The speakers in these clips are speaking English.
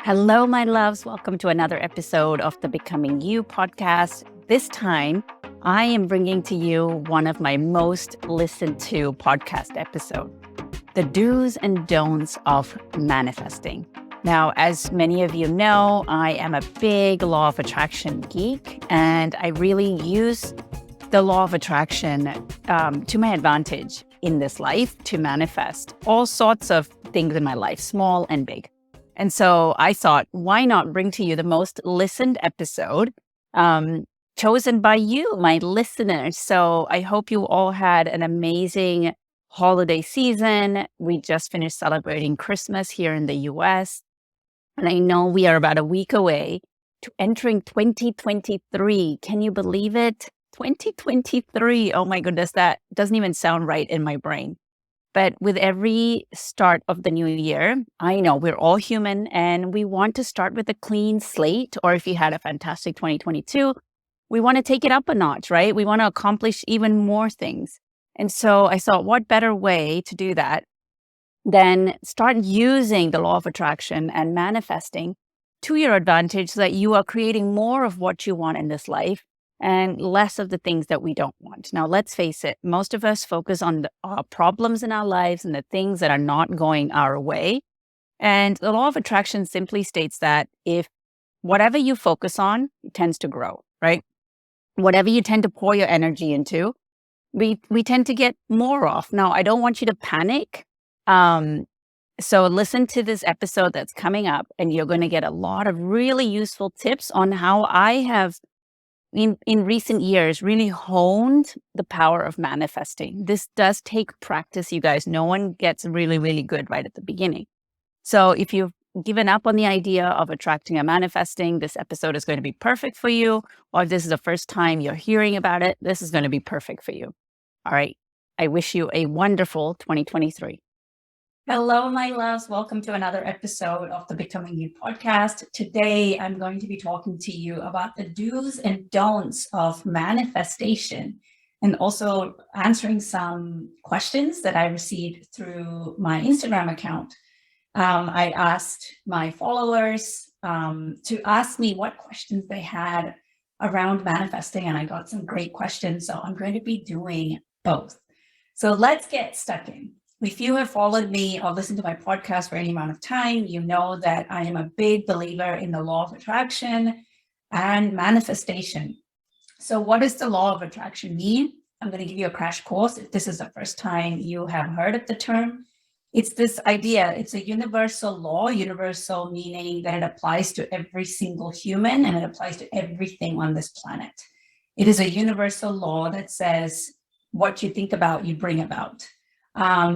Hello, my loves. Welcome to another episode of the Becoming You podcast. This time, I am bringing to you one of my most listened to podcast episodes, the do's and don'ts of manifesting. Now, as many of you know, I am a big law of attraction geek, and I really use the law of attraction to my advantage in this life to manifest all sorts of things in my life, small and big. And so I thought, why not bring to you the most listened episode chosen by you, my listeners. So I hope you all had an amazing holiday season. We just finished celebrating Christmas here in the US. And I know we are about a week away to entering 2023. Can you believe it? 2023. Oh my goodness, that doesn't even sound right in my brain. But with every start of the new year, I know we're all human and we want to start with a clean slate. Or if you had a fantastic 2022, we want to take it up a notch, right? We want to accomplish even more things. And so I thought, what better way to do that than start using the law of attraction and manifesting to your advantage so that you are creating more of what you want in this life and less of the things that we don't want. Now, let's face it, most of us focus on the problems in our lives and the things that are not going our way. And the law of attraction simply states that if whatever you focus on, it tends to grow, right? Whatever you tend to pour your energy into, we tend to get more of. Now, I don't want you to panic. So listen to this episode that's coming up, and you're going to get a lot of really useful tips on how I have in recent years, really honed the power of manifesting. This does take practice, you guys. No one gets really, really good right at the beginning. So if you've given up on the idea of attracting and manifesting, this episode is going to be perfect for you. Or if this is the first time you're hearing about it, this is going to be perfect for you. All right. I wish you a wonderful 2023. Hello, my loves. Welcome to another episode of the Becoming You podcast. Today, I'm going to be talking to you about the do's and don'ts of manifestation and also answering some questions that I received through my Instagram account. I asked my followers to ask me what questions they had around manifesting, and I got some great questions. So I'm going to be doing both. So let's get stuck in. If you have followed me or listened to my podcast for any amount of time, you know that I am a big believer in the law of attraction and manifestation. So what does the law of attraction mean? I'm going to give you a crash course if this is the first time you have heard of the term. It's this idea, it's a universal law, universal meaning that it applies to every single human and it applies to everything on this planet. It is a universal law that says what you think about, you bring about.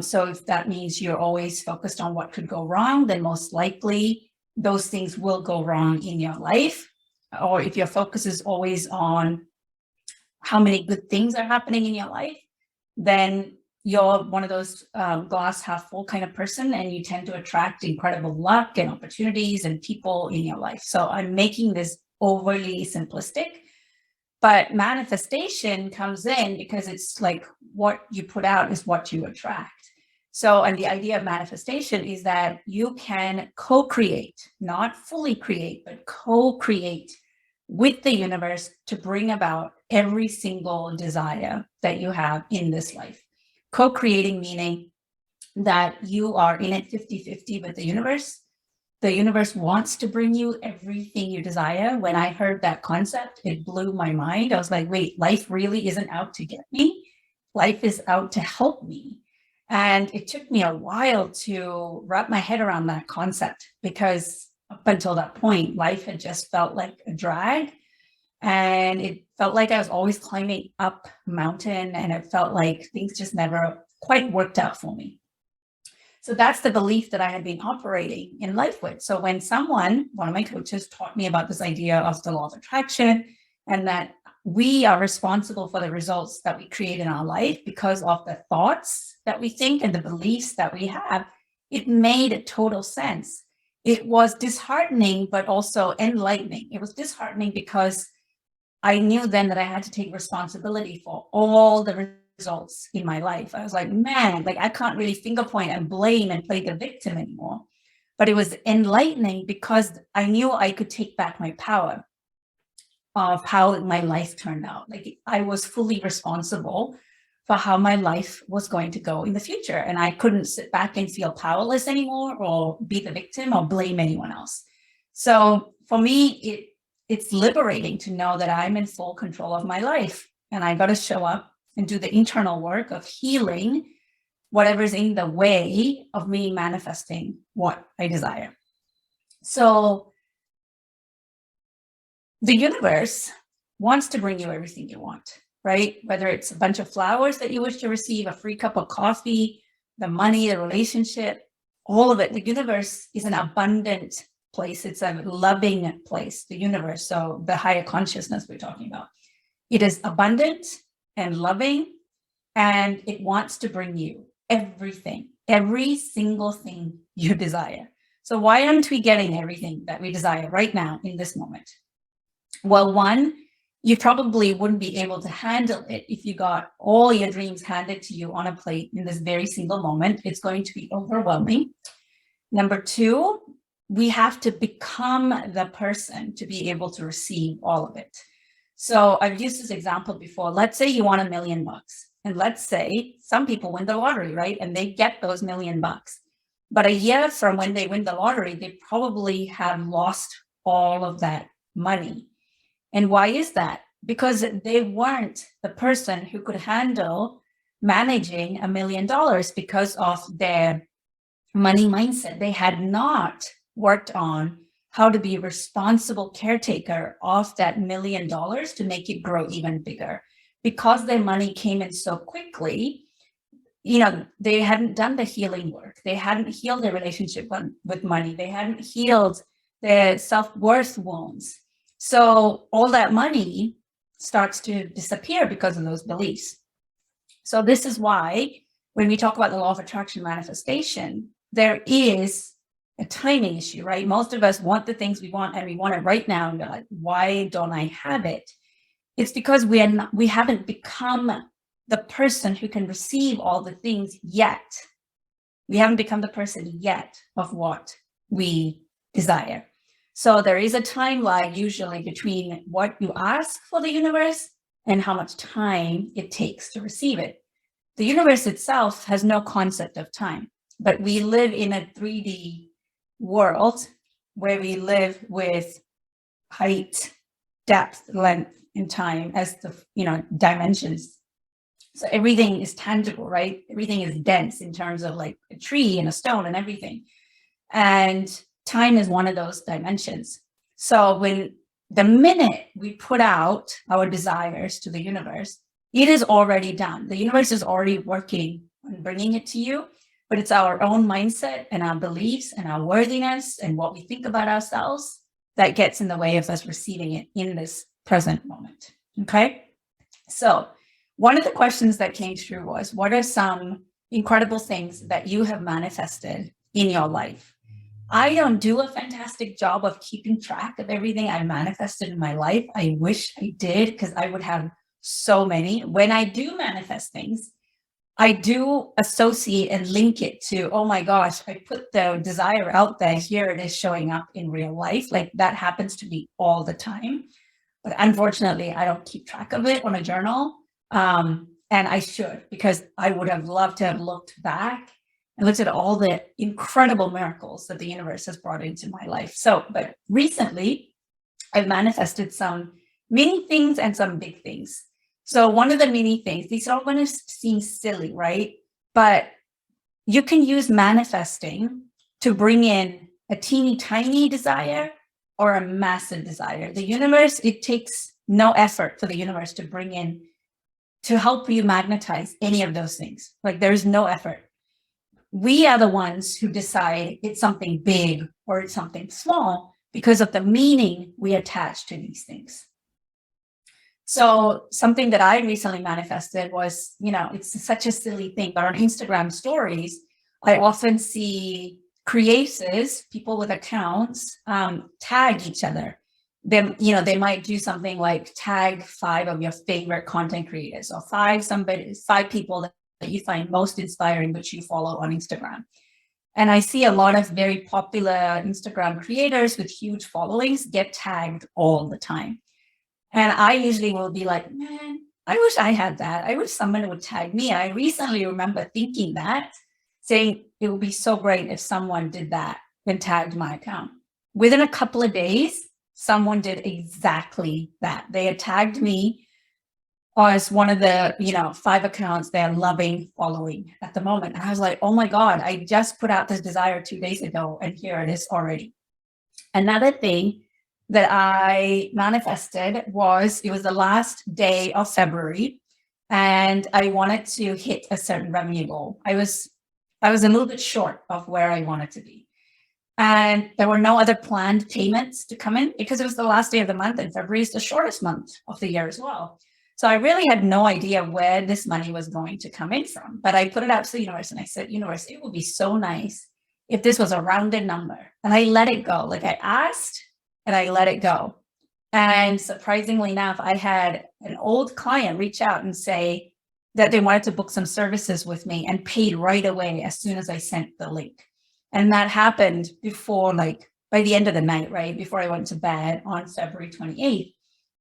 So if that means you're always focused on what could go wrong, then most likely those things will go wrong in your life. Or if your focus is always on how many good things are happening in your life, then you're one of those glass half full kind of person, and you tend to attract incredible luck and opportunities and people in your life. So I'm making this overly simplistic. But manifestation comes in because it's like what you put out is what you attract. So, and the idea of manifestation is that you can co-create, not fully create, but co-create with the universe to bring about every single desire that you have in this life. Co-creating meaning that you are in it 50-50 with the universe. The universe wants to bring you everything you desire. When I heard that concept, it blew my mind. I was like, wait, life really isn't out to get me. Life is out to help me. And it took me a while to wrap my head around that concept because up until that point, life had just felt like a drag. And it felt like I was always climbing up a mountain, and it felt like things just never quite worked out for me. So that's the belief that I had been operating in life with. So when one of my coaches taught me about this idea of the law of attraction and that we are responsible for the results that we create in our life because of the thoughts that we think and the beliefs that we have, it made total sense. It was disheartening, but also enlightening. It was disheartening because I knew then that I had to take responsibility for all the results in my life. I was like, man, like I can't really finger point and blame and play the victim anymore. But it was enlightening because I knew I could take back my power of how my life turned out. Like I was fully responsible for how my life was going to go in the future. And I couldn't sit back and feel powerless anymore or be the victim or blame anyone else. So for me, it's liberating to know that I'm in full control of my life. And I got to show up and do the internal work of healing whatever's in the way of me manifesting what I desire. So the universe wants to bring you everything you want, right? Whether it's a bunch of flowers that you wish to receive, a free cup of coffee, the money, the relationship, all of it. The universe is an abundant place. It's a loving place, the universe. So the higher consciousness we're talking about. It is abundant and loving, and it wants to bring you everything, every single thing you desire. So why aren't we getting everything that we desire right now in this moment? Well, one, you probably wouldn't be able to handle it if you got all your dreams handed to you on a plate in this very single moment. It's going to be overwhelming. Number two, we have to become the person to be able to receive all of it. So I've used this example before. Let's say you want $1 million. And let's say some people win the lottery, right? And they get those $1 million. But a year from when they win the lottery, they probably have lost all of that money. And why is that? Because they weren't the person who could handle managing $1 million because of their money mindset. They had not worked on how to be a responsible caretaker of that $1 million to make it grow even bigger. Because their money came in so quickly, they hadn't done the healing work. They hadn't healed their relationship with money. They hadn't healed their self-worth wounds. So all that money starts to disappear because of those beliefs. So this is why when we talk about the law of attraction manifestation, there is a timing issue, right? Most of us want the things we want and we want it right now. And we're like, why don't I have it? It's because we haven't become the person who can receive all the things yet. We haven't become the person yet of what we desire. So there is a time lag usually between what you ask for the universe and how much time it takes to receive it. The universe itself has no concept of time, but we live in a 3D world where we live with height, depth, length, and time as the dimensions. So everything is tangible, right? Everything is dense in terms of like a tree and a stone and everything. And time is one of those dimensions. So when the minute we put out our desires to the universe, it is already done. The universe is already working on bringing it to you, but it's our own mindset and our beliefs and our worthiness and what we think about ourselves that gets in the way of us receiving it in this present moment. Okay. So one of the questions that came through was, what are some incredible things that you have manifested in your life? I don't do a fantastic job of keeping track of everything I manifested in my life. I wish I did, because I would have so many. When I do manifest things, I do associate and link it to, oh my gosh, I put the desire out there. Here it is showing up in real life. Like that happens to me all the time. But unfortunately, I don't keep track of it on a journal. And I should, because I would have loved to have looked back and looked at all the incredible miracles that the universe has brought into my life. So, but recently, I've manifested some mini things and some big things. So one of the mini things, these are all going to seem silly, right? But you can use manifesting to bring in a teeny tiny desire or a massive desire. The universe, it takes no effort for the universe to bring in, to help you magnetize any of those things. Like there's no effort. We are the ones who decide it's something big or it's something small because of the meaning we attach to these things. So something that I recently manifested was, it's such a silly thing, but on Instagram stories, I often see creators, people with accounts, tag each other. They might do something like tag 5 of your favorite content creators or 5 people that you find most inspiring, which you follow on Instagram. And I see a lot of very popular Instagram creators with huge followings get tagged all the time. And I usually will be like, man, I wish I had that. I wish someone would tag me. And I recently remember thinking that, saying it would be so great if someone did that and tagged my account. Within a couple of days, someone did exactly that. They had tagged me as one of the, 5 accounts they're loving following at the moment. And I was like, oh my God, I just put out this desire 2 days ago and here it is already. Another thing that I manifested was, it was the last day of February and I wanted to hit a certain revenue goal. I was a little bit short of where I wanted to be. And there were no other planned payments to come in because it was the last day of the month and February is the shortest month of the year as well. So I really had no idea where this money was going to come in from, but I put it out to the universe and I said, universe, it would be so nice if this was a rounded number. And I let it go. Like I asked and I let it go. And surprisingly enough, I had an old client reach out and say that they wanted to book some services with me and paid right away as soon as I sent the link. And that happened before, like by the end of the night, right? Before I went to bed on February 28th.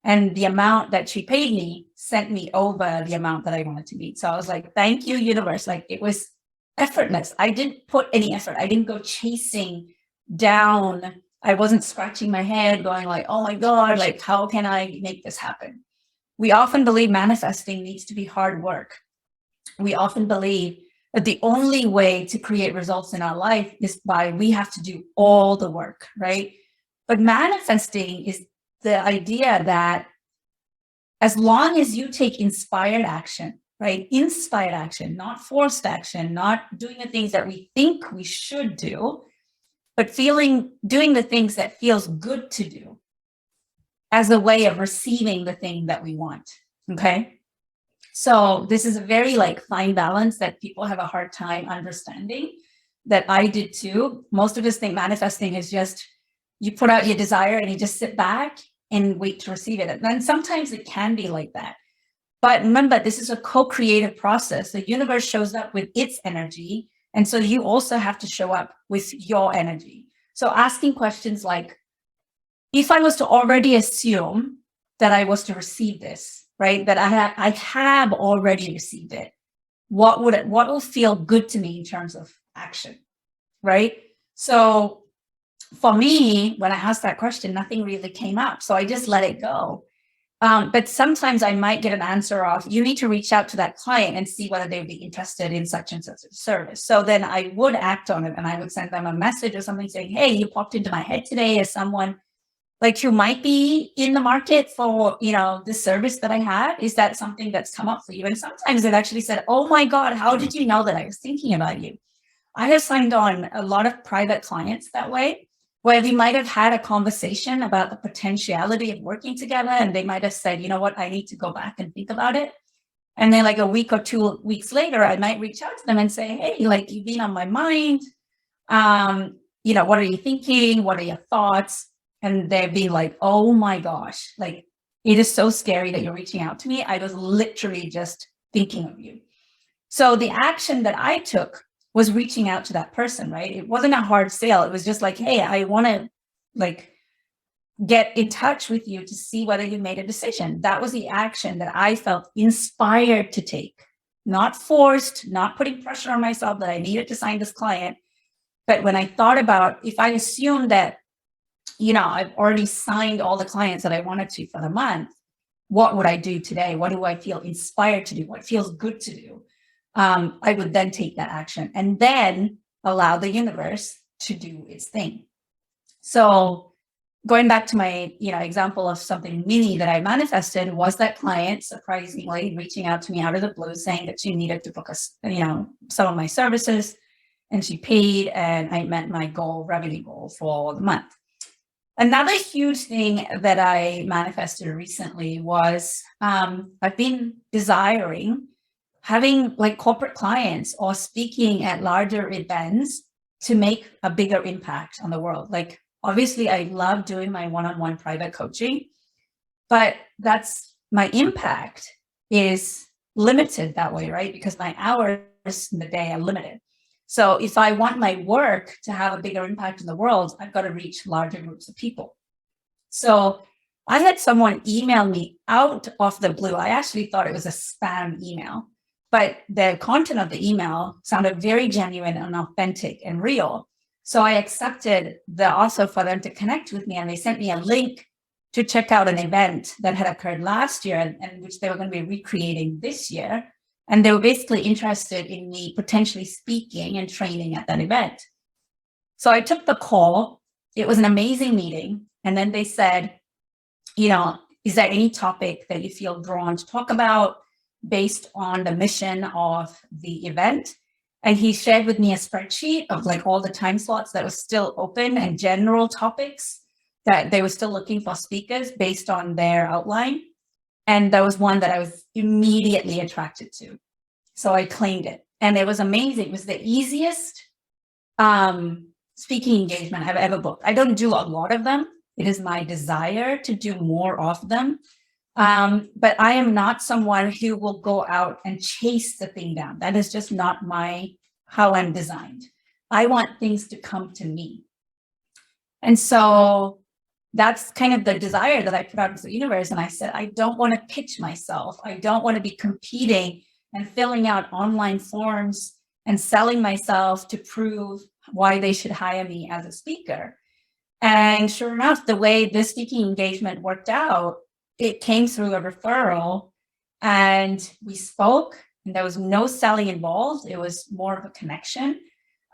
And the amount that she paid me sent me over the amount that I wanted to meet. So I was like, thank you, universe. Like it was effortless. I didn't put any effort. I didn't go chasing down. I wasn't scratching my head going like, oh my God, like how can I make this happen? We often believe manifesting needs to be hard work. We often believe that the only way to create results in our life is by we have to do all the work, right? But manifesting is the idea that as long as you take inspired action, right? Inspired action, not forced action, not doing the things that we think we should do, but doing the things that feels good to do as a way of receiving the thing that we want, okay? So this is a very fine balance that people have a hard time understanding, that I did too. Most of us think manifesting is just you put out your desire and you just sit back and wait to receive it. And then sometimes it can be like that. But remember, this is a co-creative process. The universe shows up with its energy. And so you also have to show up with your energy. So asking questions like, if I was to already assume that I was to receive this, right? That I have already received it. What will feel good to me in terms of action, right? So for me, when I asked that question, nothing really came up. So I just let it go. But sometimes I might get an answer of, you need to reach out to that client and see whether they would be interested in such and such a service. So then I would act on it and I would send them a message or something saying, hey, you popped into my head today as someone who might be in the market for, this service that I have. Is that something that's come up for you? And sometimes it actually said, oh my God, how did you know that I was thinking about you? I have signed on a lot of private clients that way, where we might have had a conversation about the potentiality of working together. And they might have said, you know what, I need to go back and think about it. And then a week or 2 weeks later, I might reach out to them and say, hey, you've been on my mind. What are you thinking? What are your thoughts? And they'd be like, oh my gosh, it is so scary that you're reaching out to me. I was literally just thinking of you. So the action that I took was reaching out to that person, right? It wasn't a hard sale. It was just like, hey, I want to get in touch with you to see whether you made a decision. That was the action that I felt inspired to take, not forced, not putting pressure on myself that I needed to sign this client. But when I thought about, if I assumed that, I've already signed all the clients that I wanted to for the month, what would I do today? What do I feel inspired to do? What feels good to do? I would then take that action and then allow the universe to do its thing. So going back to my, example of something mini that I manifested, was that client surprisingly reaching out to me out of the blue saying that she needed to book some of my services, and she paid, and I met my revenue goal for the month. Another huge thing that I manifested recently was I've been desiring having corporate clients or speaking at larger events to make a bigger impact on the world. Obviously, I love doing my one-on-one private coaching, but my impact is limited that way, right? Because my hours in the day are limited. So if I want my work to have a bigger impact in the world, I've got to reach larger groups of people. So I had someone email me out of the blue. I actually thought it was a spam email, but the content of the email sounded very genuine and authentic and real. So I accepted the offer for them to connect with me, and they sent me a link to check out an event that had occurred last year and which they were going to be recreating this year. And they were basically interested in me potentially speaking and training at that event. So I took the call. It was an amazing meeting. And then they said, is there any topic that you feel drawn to talk about based on the mission of the event? And he shared with me a spreadsheet of like all the time slots that was still open and general topics that they were still looking for speakers based on their outline. And there was one that I was immediately attracted to. So I claimed it. And it was amazing. It was the easiest speaking engagement I've ever booked. I don't do a lot of them. It is my desire to do more of them. But I am not someone who will go out and chase the thing down. That is just not how I'm designed. I want things to come to me. And so that's kind of the desire that I put out into the universe. And I said, I don't want to pitch myself. I don't want to be competing and filling out online forms and selling myself to prove why they should hire me as a speaker. And sure enough, the way this speaking engagement worked out, it came through a referral, and we spoke, and there was no selling involved. It was more of a connection,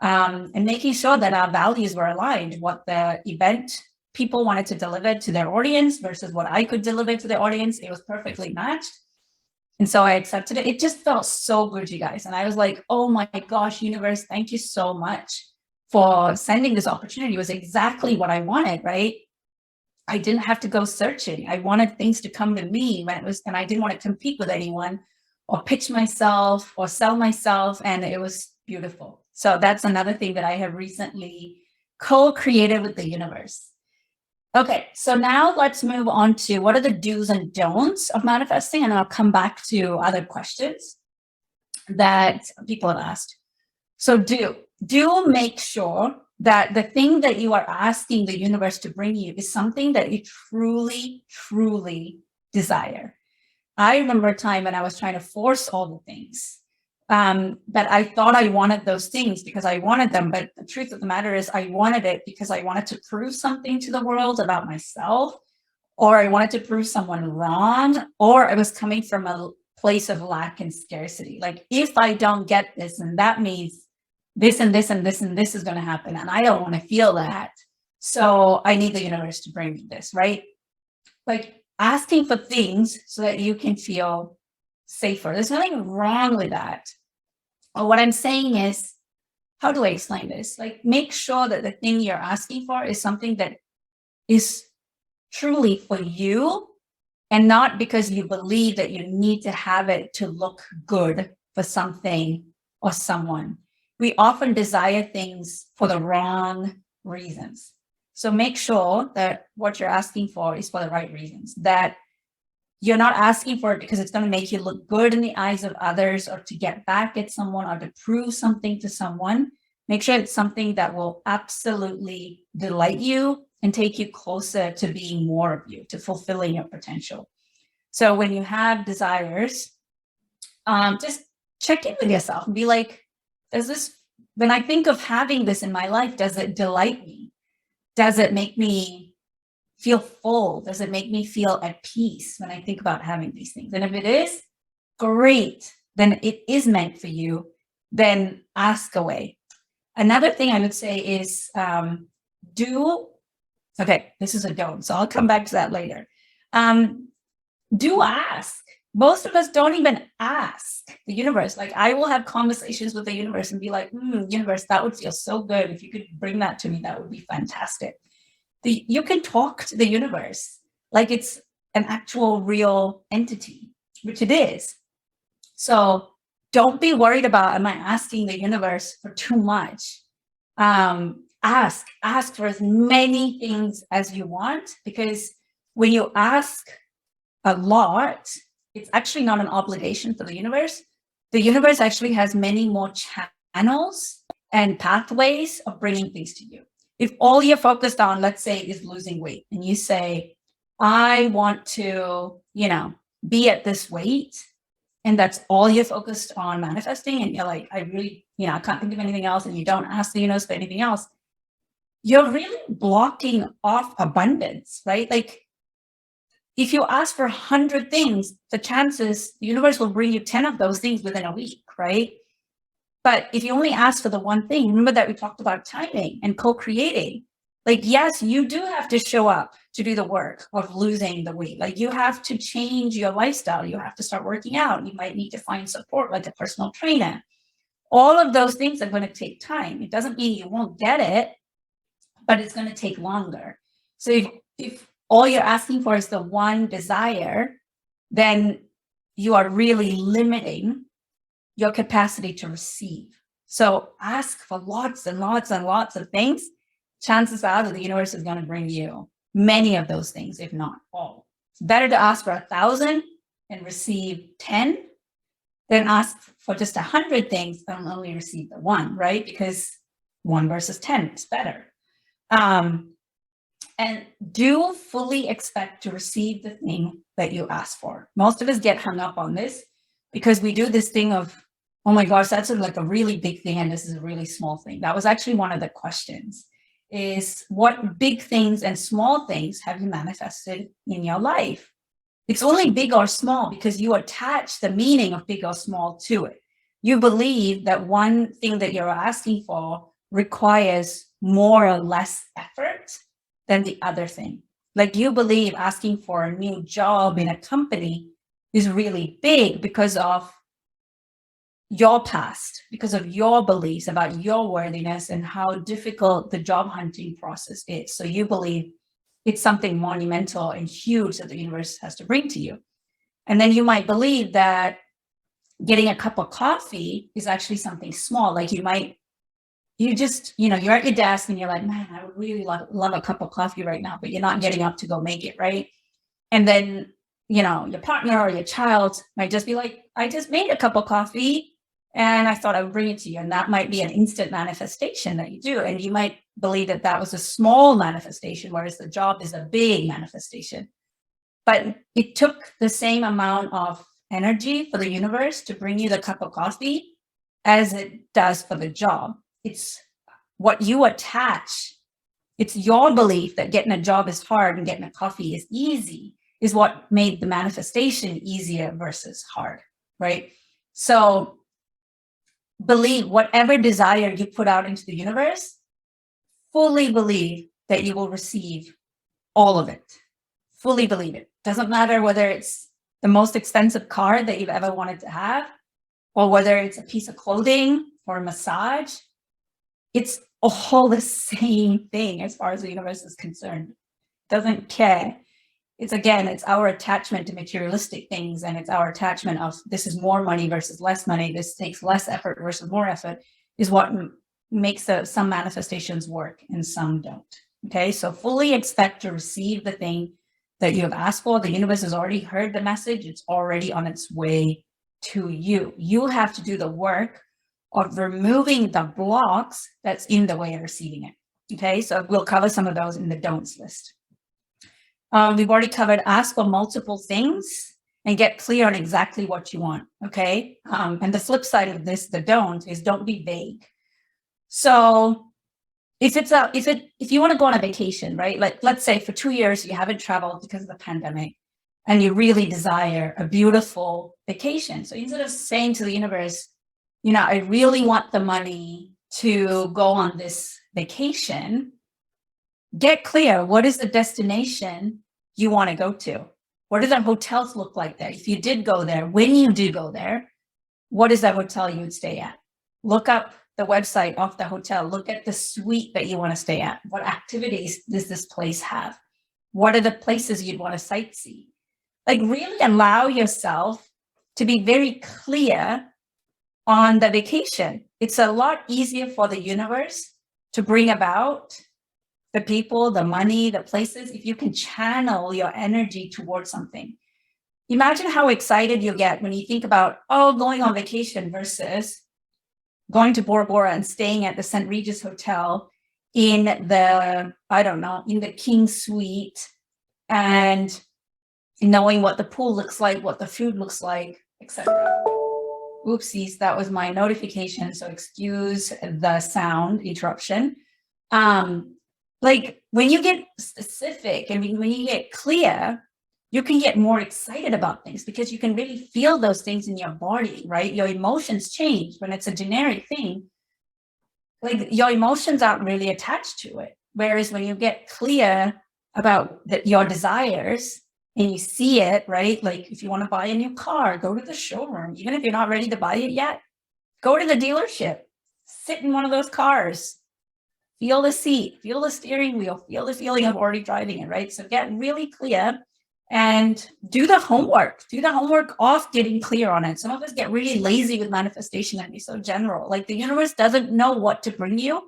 and making sure that our values were aligned, what the event people wanted to deliver to their audience versus what I could deliver to the audience. It was perfectly matched. And so I accepted it. It just felt so good, you guys. And I was like, oh my gosh, universe, thank you so much for sending this opportunity. It was exactly what I wanted, right? I didn't have to go searching. I wanted things to come to me and I didn't want to compete with anyone or pitch myself or sell myself. And it was beautiful. So that's another thing that I have recently co-created with the universe. Okay, so now let's move on to what are the do's and don'ts of manifesting, and I'll come back to other questions that people have asked. So do make sure that the thing that you are asking the universe to bring you is something that you truly, truly desire. I remember a time when I was trying to force all the things. But I thought I wanted those things because I wanted them. But the truth of the matter is I wanted it because I wanted to prove something to the world about myself, or I wanted to prove someone wrong, or I was coming from a place of lack and scarcity. Like, if I don't get this, and that means this and this and this and this is going to happen. And I don't want to feel that. So I need the universe to bring me this, right? Like asking for things so that you can feel safer. There's nothing wrong with that. Or what I'm saying is, how do I explain this? Like, make sure that the thing you're asking for is something that is truly for you and not because you believe that you need to have it to look good for something or someone. We often desire things for the wrong reasons. So make sure that what you're asking for is for the right reasons, that you're not asking for it because it's going to make you look good in the eyes of others or to get back at someone or to prove something to someone. Make sure it's something that will absolutely delight you and take you closer to being more of you, to fulfilling your potential. So when you have desires, just check in with yourself and be like, when I think of having this in my life, does it delight me? Does it make me feel full? Does it make me feel at peace when I think about having these things? And if it is, great, then it is meant for you. Then ask away. Another thing I would say is okay, this is a don't, so I'll come back to that later. Do ask. Most of us don't even ask the universe. Like, I will have conversations with the universe and be like, universe, that would feel so good. If you could bring that to me, that would be fantastic. You can talk to the universe like it's an actual real entity, which it is. So don't be worried about, am I asking the universe for too much? Ask for as many things as you want, because when you ask a lot, it's actually not an obligation for the universe. The universe actually has many more channels and pathways of bringing things to you. If all you're focused on, let's say, is losing weight, and you say, I want to, be at this weight, and that's all you're focused on manifesting, and you're like, I really, I can't think of anything else, and you don't ask the universe for anything else, you're really blocking off abundance, right? Like, if you ask for 100 things, the chances the universe will bring you 10 of those things within a week, right? But if you only ask for the one thing, remember that we talked about timing and co-creating. Like, yes, you do have to show up to do the work of losing the weight. Like, you have to change your lifestyle. You have to start working out. You might need to find support, like a personal trainer. All of those things are going to take time. It doesn't mean you won't get it, but it's going to take longer. So if all you're asking for is the one desire, then you are really limiting your capacity to receive. So ask for lots and lots and lots of things. Chances are that the universe is going to bring you many of those things, if not all. It's better to ask for 1,000 and receive 10 than ask for just 100 things and only receive the one, right? Because 1 versus 10 is better. And do fully expect to receive the thing that you ask for. Most of us get hung up on this because we do this thing of, oh my gosh, that's like a really big thing and this is a really small thing. That was actually one of the questions, is what big things and small things have you manifested in your life? It's only big or small because you attach the meaning of big or small to it. You believe that one thing that you're asking for requires more or less effort than the other thing. Like, you believe asking for a new job in a company is really big because of your past, because of your beliefs about your worthiness and how difficult the job hunting process is. So you believe it's something monumental and huge that the universe has to bring to you. And then you might believe that getting a cup of coffee is actually something small. Like, you're at your desk and you're like, man, I would really love a cup of coffee right now, but you're not getting up to go make it, right? And then, your partner or your child might just be like, I just made a cup of coffee and I thought I would bring it to you. And that might be an instant manifestation that you do. And you might believe that that was a small manifestation, whereas the job is a big manifestation. But it took the same amount of energy for the universe to bring you the cup of coffee as it does for the job. It's what you attach. It's your belief that getting a job is hard and getting a coffee is easy is what made the manifestation easier versus hard, right? So believe whatever desire you put out into the universe, fully believe that you will receive all of it. Fully believe it. Doesn't matter whether it's the most expensive car that you've ever wanted to have, or whether it's a piece of clothing or a massage. It's all the same thing as far as the universe is concerned. Doesn't care. It's our attachment to materialistic things, and it's our attachment of this is more money versus less money. This takes less effort versus more effort is what makes some manifestations work and some don't. Okay, so fully expect to receive the thing that you have asked for. The universe has already heard the message. It's already on its way to you. You have to do the work of removing the blocks that's in the way of receiving it. Okay, so we'll cover some of those in the don'ts list. We've already covered ask for multiple things and get clear on exactly what you want. Okay, and the flip side of this, the don't, is don't be vague. So if you want to go on a vacation, right? Like, let's say for 2 years you haven't traveled because of the pandemic, and you really desire a beautiful vacation. So instead of saying to the universe, I really want the money to go on this vacation, get clear. What is the destination you want to go to? What do the hotels look like there? If you did go there, when you do go there, what is that hotel you would stay at? Look up the website of the hotel. Look at the suite that you want to stay at. What activities does this place have? What are the places you'd want to sightsee? Like, really allow yourself to be very clear on the vacation. It's a lot easier for the universe to bring about the people, the money, the places, if you can channel your energy towards something. Imagine how excited you get when you think about, going on vacation versus going to Bora Bora and staying at the St. Regis Hotel in the, I don't know, in the King Suite, and knowing what the pool looks like, what the food looks like, etc. Oopsies, that was my notification, so excuse the sound interruption. Like when you get specific and when you get clear, you can get more excited about things because you can really feel those things in your body, right? Your emotions change when it's a generic thing. Like your emotions aren't really attached to it. Whereas when you get clear about your desires and you see it, right? Like if you want to buy a new car, go to the showroom. Even if you're not ready to buy it yet, go to the dealership, sit in one of those cars, feel the seat, feel the steering wheel, feel the feeling of already driving it, right? So get really clear and do the homework. Do the homework of getting clear on it. Some of us get really lazy with manifestation and be so general. Like the universe doesn't know what to bring you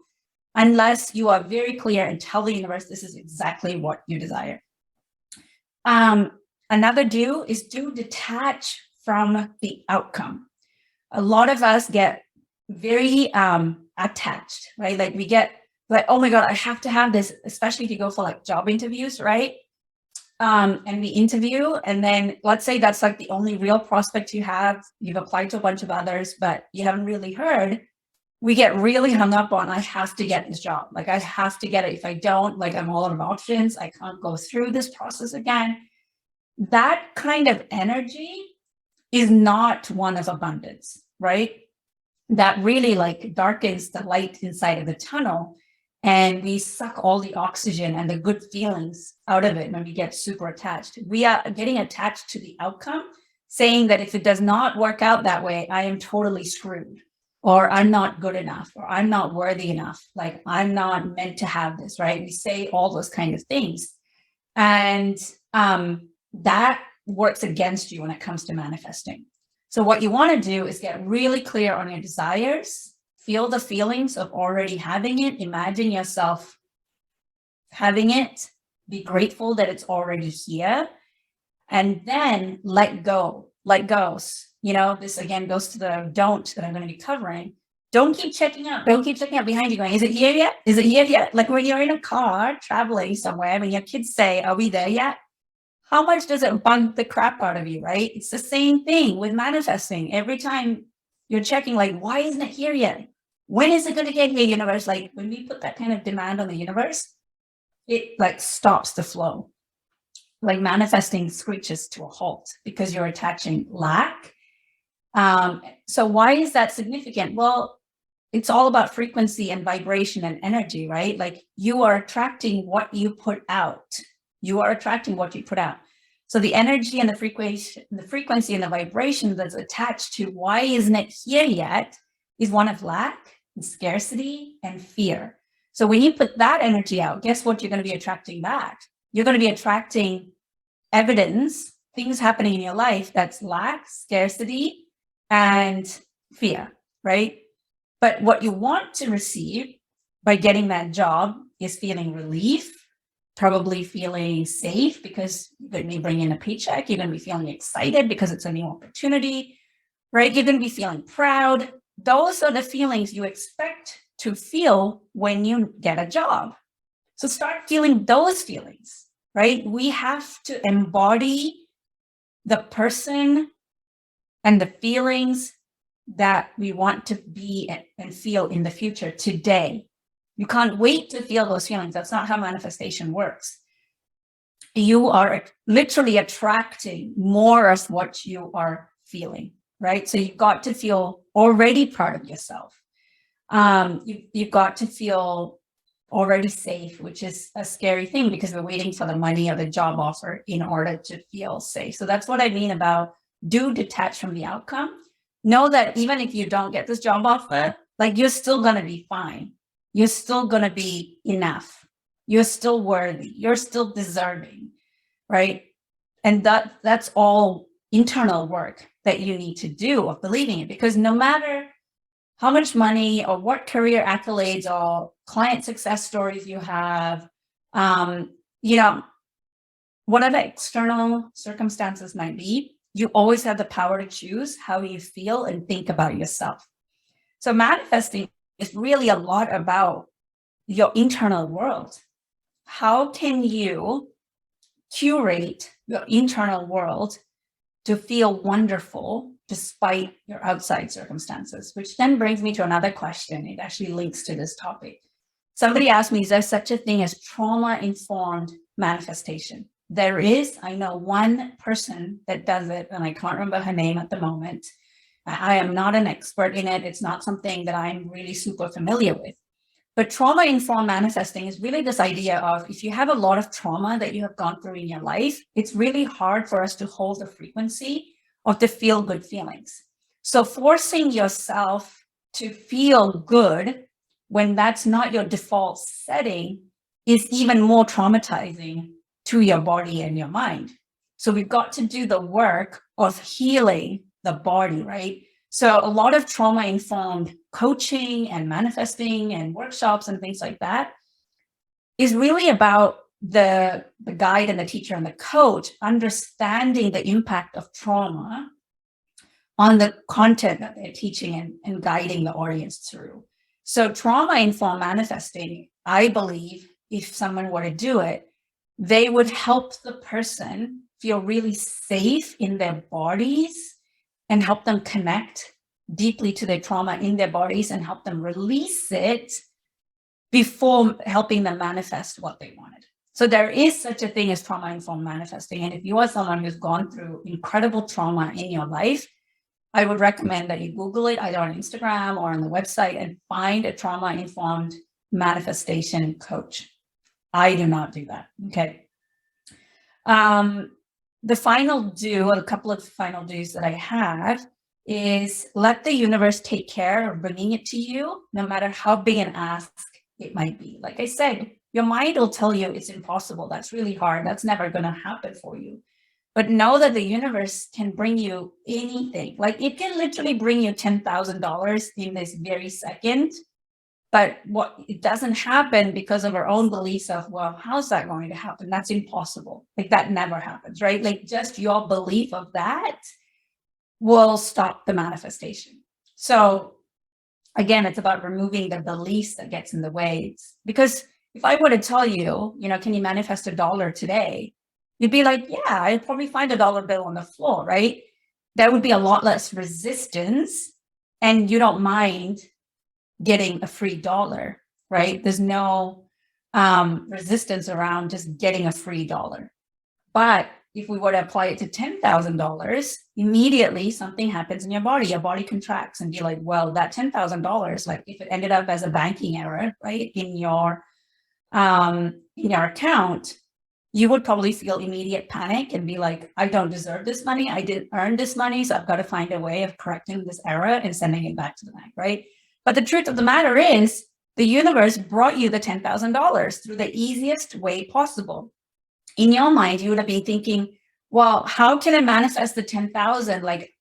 unless you are very clear and tell the universe this is exactly what you desire. Another do is detach from the outcome. A lot of us get very attached, right? Like we get like, oh my God, I have to have this, especially if you go for like job interviews, right? And we interview, and then let's say that's like the only real prospect you have. You've applied to a bunch of others, but you haven't really heard. We get really hung up on, I have to get this job. Like I have to get it. If I don't, like I'm all out of options. I can't go through this process again. That kind of energy is not one of abundance, right? That really like darkens the light inside of the tunnel. And we suck all the oxygen and the good feelings out of it when we get super attached. We are getting attached to the outcome, saying that if it does not work out that way, I am totally screwed, or I'm not good enough, or I'm not worthy enough, like I'm not meant to have this, right? We say all those kind of things. And that works against you when it comes to manifesting. So what you want to do is get really clear on your desires. Feel the feelings of already having it. Imagine yourself having it. Be grateful that it's already here. And then let go. Let go. You know, this again goes to the don't that I'm going to be covering. Don't keep checking out. Don't keep checking out behind you going, is it here yet? Is it here yet? Like when you're in a car traveling somewhere, when your kids say, are we there yet? How much does it bug the crap out of you, right? It's the same thing with manifesting. Every time you're checking, like, why isn't it here yet? When is it going to get here, universe? Like when we put that kind of demand on the universe, it like stops the flow. Like manifesting screeches to a halt because you're attaching lack. So why is that significant? Well, it's all about frequency and vibration and energy, right? Like you are attracting what you put out. You are attracting what you put out. So the energy and the frequency and the vibration that's attached to why isn't it here yet is one of lack and scarcity and fear. So when you put that energy out, guess what you're going to be attracting back? You're going to be attracting evidence, things happening in your life that's lack, scarcity, and fear, right? But what you want to receive by getting that job is feeling relief, probably feeling safe because you're going to be bringing in a paycheck. You're going to be feeling excited because it's a new opportunity, right? You're going to be feeling proud. Those are the feelings you expect to feel when you get a job. So start feeling those feelings, right? We have to embody the person and the feelings that we want to be and feel in the future today. You can't wait to feel those feelings. That's not how manifestation works. You are literally attracting more of what you are feeling, right? So you've got to feel already proud of yourself. You've got to feel already safe, which is a scary thing because we're waiting for the money or the job offer in order to feel safe. So that's what I mean about do detach from the outcome. Know that even if you don't get this job offer, like you're still going to be fine. You're still going to be enough. You're still worthy. You're still deserving, right? And that's all internal work that you need to do of believing it, because no matter how much money or what career accolades or client success stories you have, whatever external circumstances might be, you always have the power to choose how you feel and think about yourself. So manifesting is really a lot about your internal world. How can you curate your internal world to feel wonderful despite your outside circumstances? Which then brings me to another question. It actually links to this topic. Somebody asked me, is there such a thing as trauma-informed manifestation? There is. I know one person that does it, and I can't remember her name at the moment. I am not an expert in it. It's not something that I'm really super familiar with. But trauma-informed manifesting is really this idea of, if you have a lot of trauma that you have gone through in your life, it's really hard for us to hold the frequency of the feel-good feelings. So forcing yourself to feel good when that's not your default setting is even more traumatizing to your body and your mind. So we've got to do the work of healing the body, right? So a lot of trauma-informed coaching and manifesting and workshops and things like that is really about the guide and the teacher and the coach understanding the impact of trauma on the content that they're teaching and guiding the audience through. So trauma-informed manifesting, I believe, if someone were to do it, they would help the person feel really safe in their bodies and help them connect deeply to their trauma in their bodies and help them release it before helping them manifest what they wanted. So there is such a thing as trauma-informed manifesting. And if you are someone who's gone through incredible trauma in your life, I would recommend that you Google it either on Instagram or on the website and find a trauma-informed manifestation coach. I do not do that. Okay. The final do, a couple of final do's that I have is let the universe take care of bringing it to you, no matter how big an ask it might be. Like I said, your mind will tell you it's impossible. That's really hard. That's never going to happen for you. But know that the universe can bring you anything. Like it can literally bring you $10,000 in this very second. But what it doesn't happen because of our own beliefs of, well, how's that going to happen? That's impossible. Like that never happens, right? Like just your belief of that will stop the manifestation. So again, it's about removing the beliefs that gets in the way. Because if I were to tell you, can you manifest $1 today? You'd be like, yeah, I'd probably find $1 bill on the floor, right? There would be a lot less resistance and you don't mind getting a free dollar, right? There's no resistance around just getting a free dollar. But if we were to apply it to $10,000, immediately something happens in your body contracts and be like, well, that $10,000, like if it ended up as a banking error, right, in your account, you would probably feel immediate panic and be like, I don't deserve this money. I didn't earn this money. So I've got to find a way of correcting this error and sending it back to the bank, right? But the truth of the matter is the universe brought you the $10,000 through the easiest way possible. In your mind, you would have been thinking, well, how can I manifest the 10,000? Like,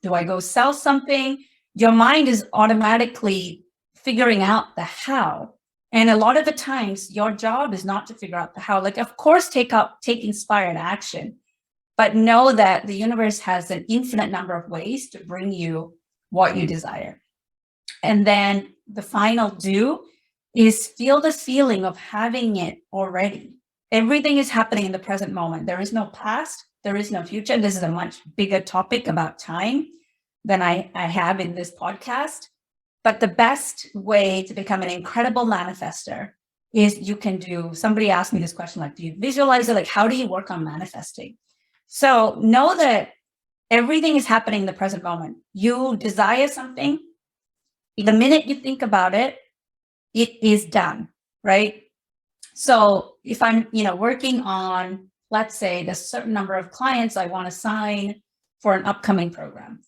do I go sell something? Your mind is automatically figuring out the how. And a lot of the times your job is not to figure out the how. Like, of course, take inspired action, but know that the universe has an infinite number of ways to bring you what you desire. And then the final do is feel the feeling of having it already. Everything is happening in the present moment. There is no past, there is no future. This is a much bigger topic about time than I have in this podcast. But the best way to become an incredible manifester is somebody asked me this question, like, do you visualize it? Like, how do you work on manifesting? So know that everything is happening in the present moment. You desire something. The minute you think about it, it is done, right? So if I'm, working on, let's say, the certain number of clients I want to sign for an upcoming program,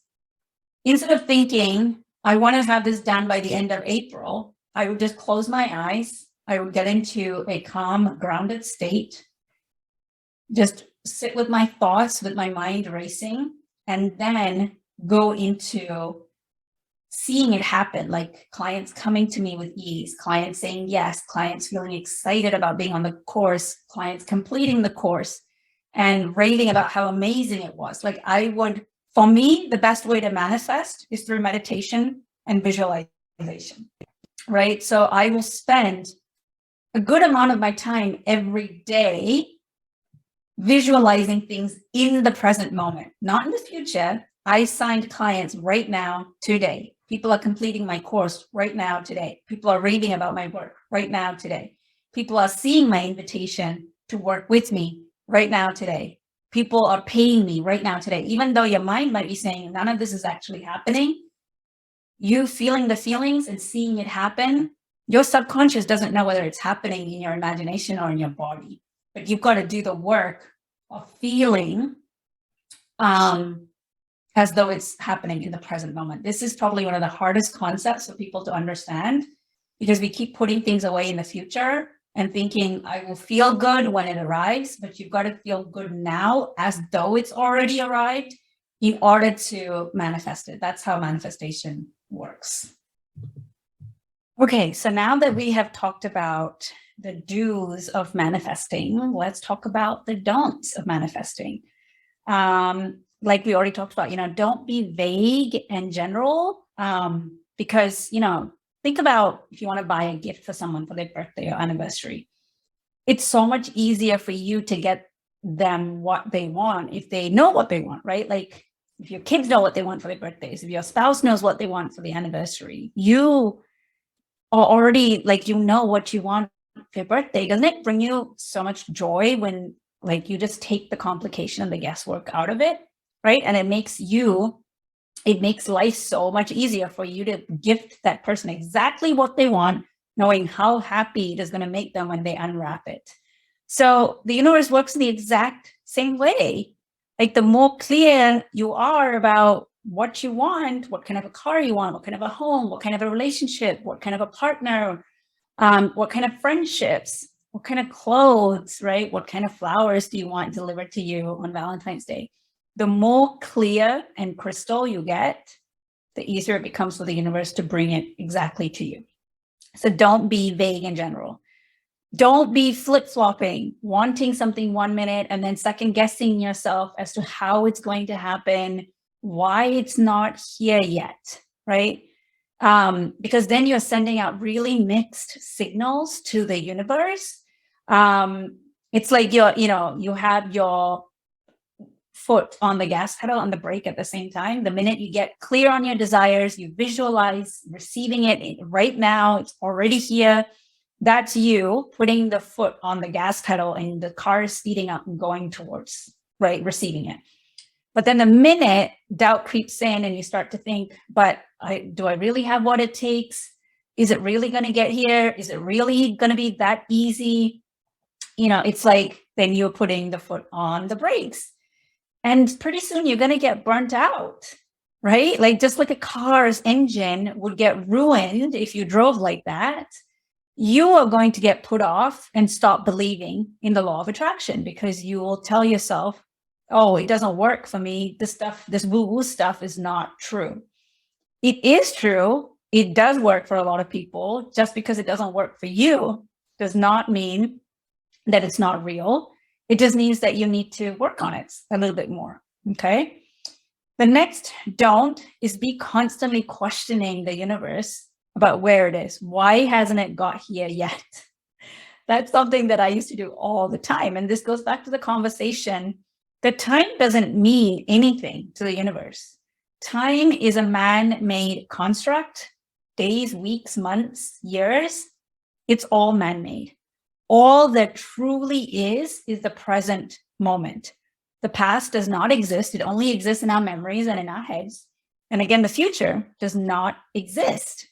instead of thinking, I want to have this done by the end of April, I would just close my eyes. I would get into a calm, grounded state, just sit with my thoughts, with my mind racing, and then go into seeing it happen, like clients coming to me with ease, clients saying yes, clients feeling excited about being on the course, clients completing the course and raving about how amazing it was. Like for me, the best way to manifest is through meditation and visualization, right? So I will spend a good amount of my time every day visualizing things in the present moment, not in the future. I signed clients right now, today. People are completing my course right now, today. People are reading about my work right now, today. People are seeing my invitation to work with me right now, today. People are paying me right now, today. Even though your mind might be saying none of this is actually happening, you feeling the feelings and seeing it happen, your subconscious doesn't know whether it's happening in your imagination or in your body. But you've got to do the work of feeling as though it's happening in the present moment. This is probably one of the hardest concepts for people to understand, because we keep putting things away in the future and thinking, I will feel good when it arrives, but you've got to feel good now as though it's already arrived in order to manifest it. That's how manifestation works. Okay, so now that we have talked about the do's of manifesting, let's talk about the don'ts of manifesting. Like we already talked about, don't be vague and general, because, think about if you want to buy a gift for someone for their birthday or anniversary. It's so much easier for you to get them what they want if they know what they want, right? Like if your kids know what they want for their birthdays, if your spouse knows what they want for the anniversary, you are already like, what you want for your birthday. Doesn't it bring you so much joy when like you just take the complication and the guesswork out of it, right? And it makes life so much easier for you to gift that person exactly what they want, knowing how happy it is going to make them when they unwrap it. So the universe works in the exact same way. Like the more clear you are about what you want, what kind of a car you want, what kind of a home, what kind of a relationship, what kind of a partner, what kind of friendships, what kind of clothes, right? What kind of flowers do you want delivered to you on Valentine's Day? The more clear and crystal you get, the easier it becomes for the universe to bring it exactly to you. So don't be vague in general. Don't be flip-flopping, wanting something 1 minute and then second guessing yourself as to how it's going to happen, why it's not here yet, right? Because then you're sending out really mixed signals to the universe. It's like you have your foot on the gas pedal and the brake at the same time. The minute you get clear on your desires, you visualize receiving it right now, it's already here. That's you putting the foot on the gas pedal and the car is speeding up and going towards, right, receiving it. But then the minute doubt creeps in and you start to think, but do I really have what it takes? Is it really going to get here? Is it really going to be that easy? It's like then you're putting the foot on the brakes. And pretty soon you're going to get burnt out, right? Like just like a car's engine would get ruined if you drove like that. You are going to get put off and stop believing in the law of attraction because you will tell yourself, oh, it doesn't work for me. This woo-woo stuff is not true. It is true. It does work for a lot of people. Just because it doesn't work for you does not mean that it's not real. It just means that you need to work on it a little bit more, okay? The next don't is be constantly questioning the universe about where it is. Why hasn't it got here yet? That's something that I used to do all the time. And this goes back to the conversation that time doesn't mean anything to the universe. Time is a man-made construct. Days, weeks, months, years, it's all man-made. All that truly is the present moment. The past does not exist. It only exists in our memories and in our heads. And again, the future does not exist.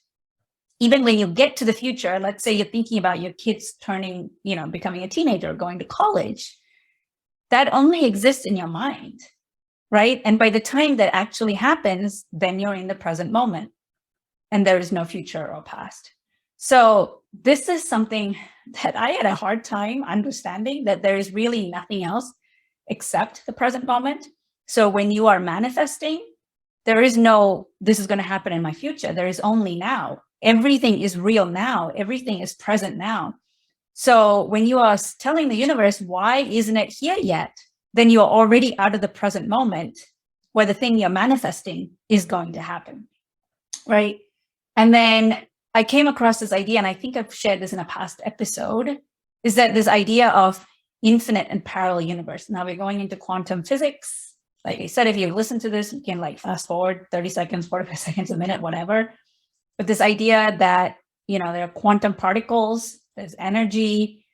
Even when you get to the future, let's say you're thinking about your kids turning, becoming a teenager, going to college, that only exists in your mind, right? And by the time that actually happens, then you're in the present moment and there is no future or past. So this is something that I had a hard time understanding, that there is really nothing else except the present moment. So when you are manifesting, there is no, this is going to happen in my future. There is only now. Everything is real now. Everything is present now. So when you are telling the universe, why isn't it here yet? Then you are already out of the present moment where the thing you're manifesting is going to happen, right? And then I came across this idea, and I think I've shared this in a past episode, is that this idea of infinite and parallel universe. Now we're going into quantum physics. Like I said, if you listen to this, you can like fast forward 30 seconds, 45 seconds, a minute, whatever. But this idea that, there are quantum particles, there's energy,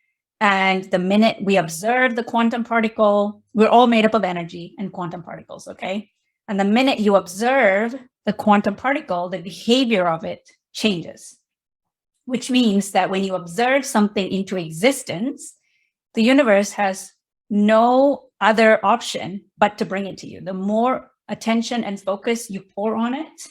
and the minute we observe the quantum particle, we're all made up of energy and quantum particles, okay? And the minute you observe the quantum particle, the behavior of it changes, which means that when you observe something into existence, the universe has no other option but to bring it to you. The more attention and focus you pour on it,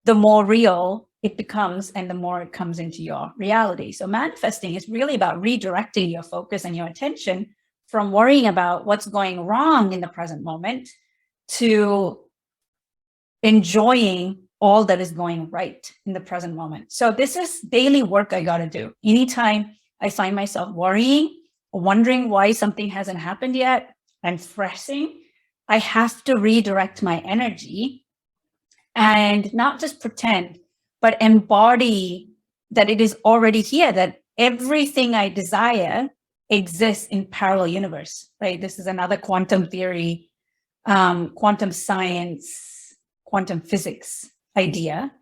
the more real it becomes and the more it comes into your reality. So manifesting is really about redirecting your focus and your attention from worrying about what's going wrong in the present moment to enjoying all that is going right in the present moment. So this is daily work I got to do. Anytime I find myself worrying or wondering why something hasn't happened yet and stressing, I have to redirect my energy and not just pretend, but embody that it is already here, that everything I desire exists in parallel universe, right? This is another quantum theory, quantum science, quantum physics idea,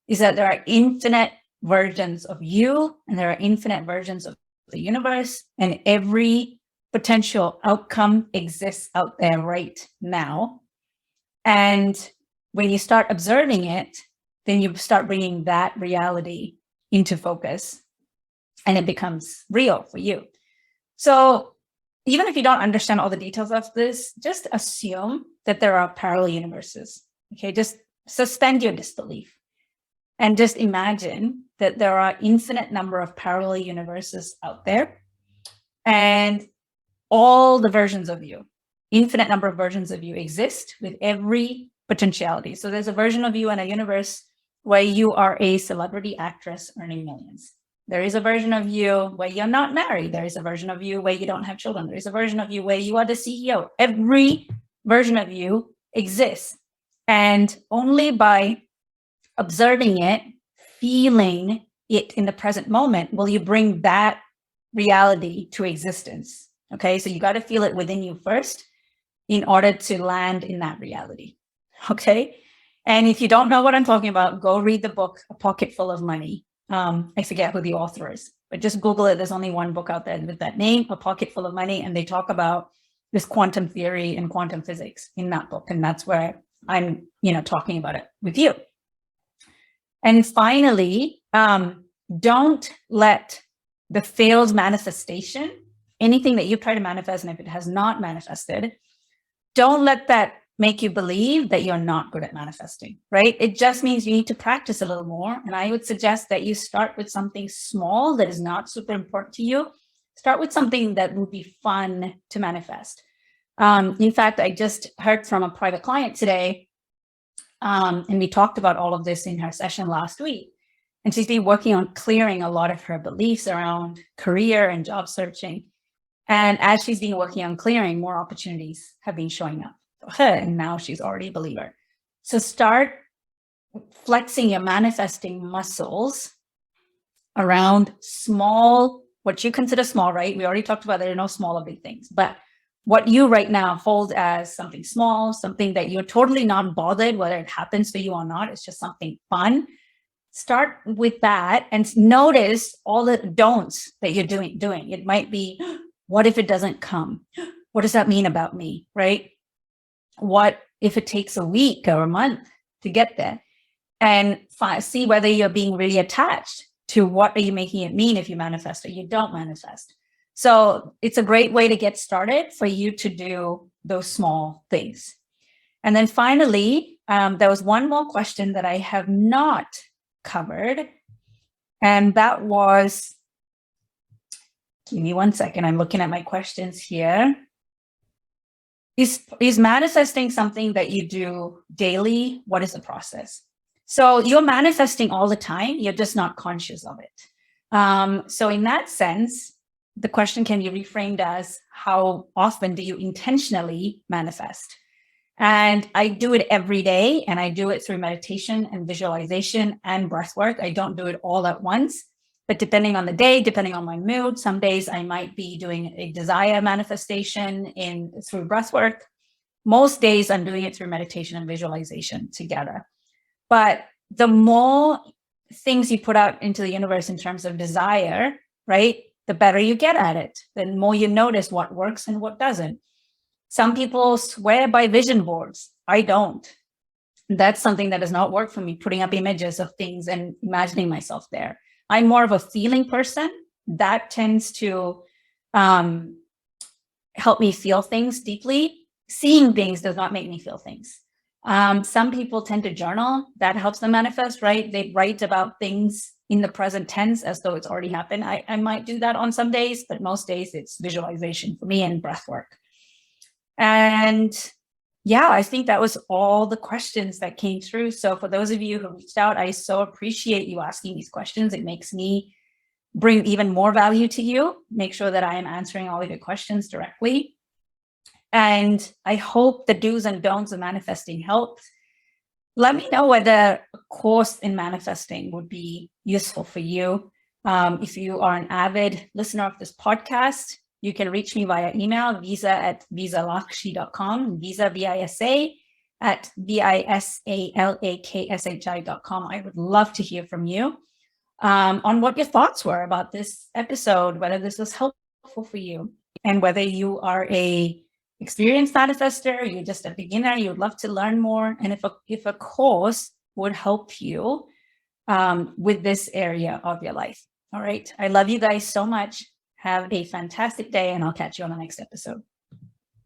is that there are infinite versions of you and there are infinite versions of the universe, and every potential outcome exists out there right now. And when you start observing it, then you start bringing that reality into focus and it becomes real for you. So even if you don't understand all the details of this, just assume that there are parallel universes. Okay, just suspend your disbelief and just imagine that there are infinite number of parallel universes out there and all the versions of you, infinite number of versions of you exist with every potentiality. So there's a version of you in a universe where you are a celebrity actress earning millions. There is a version of you where you're not married. There is a version of you where you don't have children. There is a version of you where you are the CEO. Every version of you exists. And only by observing it, feeling it in the present moment, will you bring that reality to existence. Okay, so you got to feel it within you first in order to land in that reality. Okay. And if you don't know what I'm talking about, go read the book, A Pocket Full of Money. I forget who the author is, but just Google it. There's only one book out there with that name, A Pocket Full of Money. And they talk about this quantum theory and quantum physics in that book. And that's where I'm, talking about it with you. And finally, don't let the failed manifestation, anything that you try to manifest, and if it has not manifested, don't let that make you believe that you're not good at manifesting, right? It just means you need to practice a little more. And I would suggest that you start with something small that is not super important to you. Start with something that would be fun to manifest. In fact, I just heard from a private client today, and we talked about all of this in her session last week. And she's been working on clearing a lot of her beliefs around career and job searching. And as she's been working on clearing, more opportunities have been showing up for her. And now she's already a believer. So start flexing your manifesting muscles around small, what you consider small, right? We already talked about there are no small or big things, but what you right now hold as something small, something that you're totally not bothered whether it happens for you or not, it's just something fun. Start with that and notice all the don'ts that you're doing. It might be, what if it doesn't come? What does that mean about me, right? What if it takes a week or a month to get there? And see whether you're being really attached to what are you making it mean if you manifest or you don't manifest. So it's a great way to get started for you to do those small things. And then finally, there was one more question that I have not covered. And that was, give me 1 second. I'm looking at my questions here. Is manifesting something that you do daily? What is the process? So you're manifesting all the time. You're just not conscious of it. So in that sense, the question can be reframed as, how often do you intentionally manifest? And I do it every day, and I do it through meditation and visualization and breath work. I don't do it all at once, but depending on the day, depending on my mood, some days I might be doing a desire manifestation through breath work. Most days I'm doing it through meditation and visualization together. But the more things you put out into the universe in terms of desire, right, the better you get at it. The more you notice what works and what doesn't. Some people swear by vision boards. I don't. That's something that does not work for me, putting up images of things and imagining myself there. I'm more of a feeling person. That tends to help me feel things deeply. Seeing things does not make me feel things. Some people tend to journal. That helps them manifest, right? They write about things in the present tense as though it's already happened. I might do that on some days, but most days it's visualization for me and breath work. And yeah, I think that was all the questions that came through. So for those of you who reached out, I so appreciate you asking these questions. It makes me bring even more value to you, make sure that I am answering all of your questions directly. And I hope the do's and don'ts of manifesting helped. Let me know whether a course in manifesting would be useful for you. If you are an avid listener of this podcast, you can reach me via email, visa@visalakshi.com, visa, V-I-S-A, at VISALAKSHI.com. I would love to hear from you on what your thoughts were about this episode, whether this was helpful for you, and whether you are a experienced manifester, you're just a beginner, you'd love to learn more, and if a course would help you with this area of your life. All right. I love you guys so much. Have a fantastic day, and I'll catch you on the next episode.